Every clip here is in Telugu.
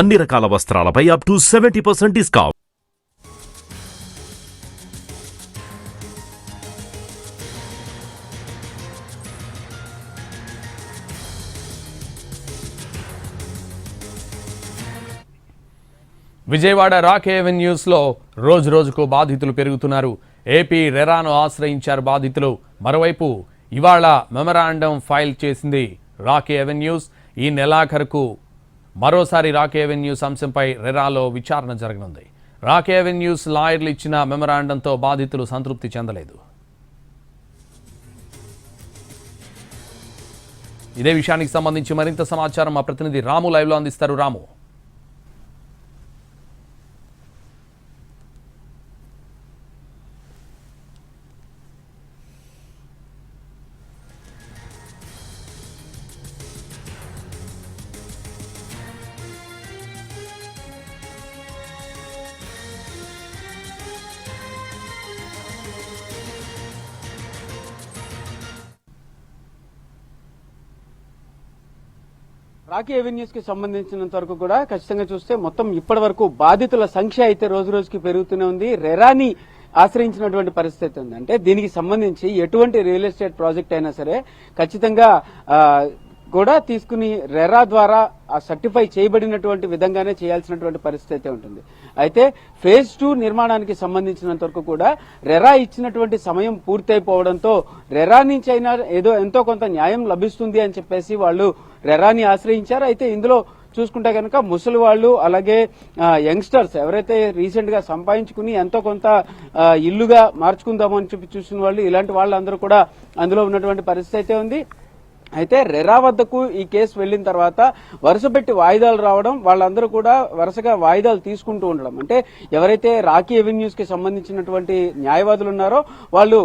అన్ని రకాల వస్త్రాలపై up to 70% discount. Vijayawada Rock Avenues లో రోజు రోజుకు బాధితులు పెరుగుతున్నారు. ఏపీ రెరాను ఆశ్రయించారు బాధితులు. మరోవైపు ఇవాళ మెమరాండం ఫైల్ చేసింది రాక్ అవెన్యూస్. ఈ నెలాఖరుకు మరోసారి రాక్ అవెన్యూస్ అంశంపై రెరాలో విచారణ జరగనుంది. రాక్ అవెన్యూస్ లాయర్లు ఇచ్చిన మెమరాండంతో బాధితులు సంతృప్తి చెందలేదు. ఇదే విషయానికి సంబంధించి మరింత సమాచారం మా ప్రతినిధి రాము లైవ్ లో అందిస్తారు. రాము, రాకీ అవెన్యూస్ కి సంబంధించినంత వరకు కూడా ఖచ్చితంగా చూస్తే మొత్తం ఇప్పటి వరకు బాధితుల సంఖ్య అయితే రోజు రోజుకి పెరుగుతూనే ఉంది. రెరాని ఆశ్రయించినటువంటి పరిస్థితి ఉంది. అంటే దీనికి సంబంధించి ఎటువంటి రియల్ ఎస్టేట్ ప్రాజెక్ట్ అయినా సరే ఖచ్చితంగా కూడా తీసుకుని రెరా ద్వారా ఆ సర్టిఫై చేయబడినటువంటి విధంగానే చేయాల్సినటువంటి పరిస్థితి అయితే ఉంటుంది. అయితే ఫేజ్ 2 నిర్మాణానికి సంబంధించినంత వరకు కూడా రెరా ఇచ్చినటువంటి సమయం పూర్తయిపోవడంతో రెరా నుంచి అయినా ఏదో ఎంతో కొంత న్యాయం లభిస్తుంది అని చెప్పేసి వాళ్ళు రెరాని ఆశ్రయించారు. అయితే ఇందులో చూసుకుంటే కనుక ముసలి వాళ్ళు అలాగే యంగ్స్టర్స్ ఎవరైతే రీసెంట్ గా సంపాదించుకుని ఎంతో కొంత ఇల్లుగా మార్చుకుందామని చెప్పి చూసిన వాళ్ళు ఇలాంటి వాళ్ళందరూ కూడా అందులో ఉన్నటువంటి పరిస్థితి అయితే ఉంది. అయితే రెరా వద్దకు ఈ కేసు వెళ్లిన తర్వాత వరుస పెట్టి వాయిదాలు రావడం, వాళ్ళందరూ కూడా వరుసగా వాయిదాలు తీసుకుంటూ ఉండడం, అంటే ఎవరైతే రాకీ అవెన్యూస్ కి సంబంధించినటువంటి న్యాయవాదులు ఉన్నారో వాళ్ళు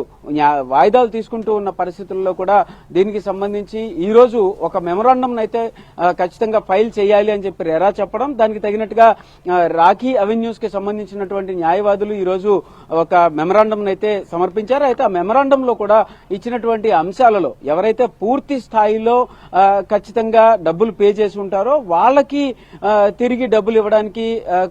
వాయిదాలు తీసుకుంటూ ఉన్న పరిస్థితుల్లో కూడా దీనికి సంబంధించి ఈ రోజు ఒక మెమరాండం అయితే ఖచ్చితంగా ఫైల్ చేయాలి అని చెప్పి రెరా చెప్పడం, దానికి తగినట్టుగా రాకీ అవెన్యూస్ కి సంబంధించినటువంటి న్యాయవాదులు ఈ రోజు ఒక మెమరాండం అయితే సమర్పించారు. అయితే ఆ మెమరాండంలో కూడా ఇచ్చినటువంటి అంశాలలో ఎవరైతే పూర్తి స్థాయిలో ఖచ్చితంగా డబ్బులు పే చేసి ఉంటారో వాళ్ళకి తిరిగి డబ్బులు ఇవ్వడానికి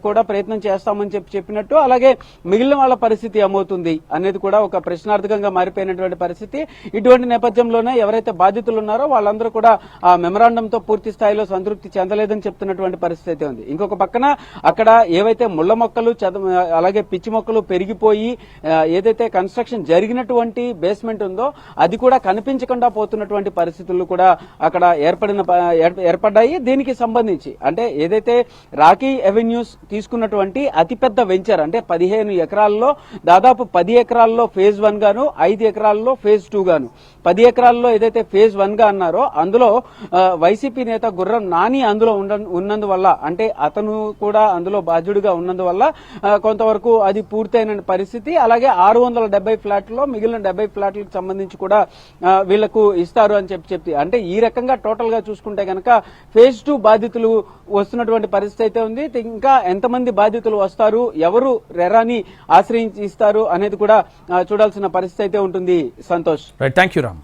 కూడా ప్రయత్నం చేస్తామని చెప్పినట్టు, అలాగే మిగిలిన వాళ్ళ పరిస్థితి ఏమవుతుంది అనేది కూడా ఒక ప్రశ్నార్థకంగా మారిపోయినటువంటి పరిస్థితి. ఇటువంటి నేపథ్యంలోనే ఎవరైతే బాధితులు ఉన్నారో వాళ్ళందరూ కూడా ఆ మెమరాండంతో పూర్తి స్థాయిలో సంతృప్తి చెందలేదని చెప్తున్నటువంటి పరిస్థితి ఉంది. ఇంకొక పక్కన అక్కడ ఏవైతే ముళ్ల మొక్కలు అలాగే పిచ్చి మొక్కలు పెరిగిపోయి ఏదైతే కన్స్ట్రక్షన్ జరిగినటువంటి బేస్మెంట్ ఉందో అది కూడా కనిపించకుండా పోతున్నటువంటి పరిస్థితులు కూడా అక్కడ ఏర్పడ్డాయి. దీనికి సంబంధించి అంటే ఏదైతే రాకీ అవెన్యూస్ తీసుకున్నటువంటి అతిపెద్ద వెంచర్ అంటే 15 ఎకరాల్లో దాదాపు 10 ఎకరాల్లో ఫేజ్ 1 గాను 5 ఎకరాల్లో ఫేజ్ 2 గాను 10 ఎకరాల్లో ఏదైతే ఫేజ్ 1 గా అన్నారో అందులో వైసీపీ నేత గుర్రం నాని అందులో ఉన్నందువల్ల, అంటే అతను కూడా అందులో బాధ్యుడిగా ఉన్నందువల్ల కొంతవరకు అది పూర్తయిన పరిస్థితి. అలాగే 670 ఫ్లాట్లలో మిగిలిన 70 ఫ్లాట్లకు సంబంధించి కూడా వీళ్లకు ఇస్తారు అని చెప్పి అంటే ఈ రకంగా టోటల్ గా చూసుకుంటే కనుక ఫేజ్ 2 బాధితులు వస్తున్నటువంటి పరిస్థితి అయితే ఉంది. ఇంకా ఎంతమంది బాధితులు వస్తారు, ఎవరు రెరాని ఆశ్రయించి ఇస్తారు అనేది కూడా చూడాల్సిన పరిస్థితి అయితే ఉంటుంది. సంతోష్. Thank you Ram.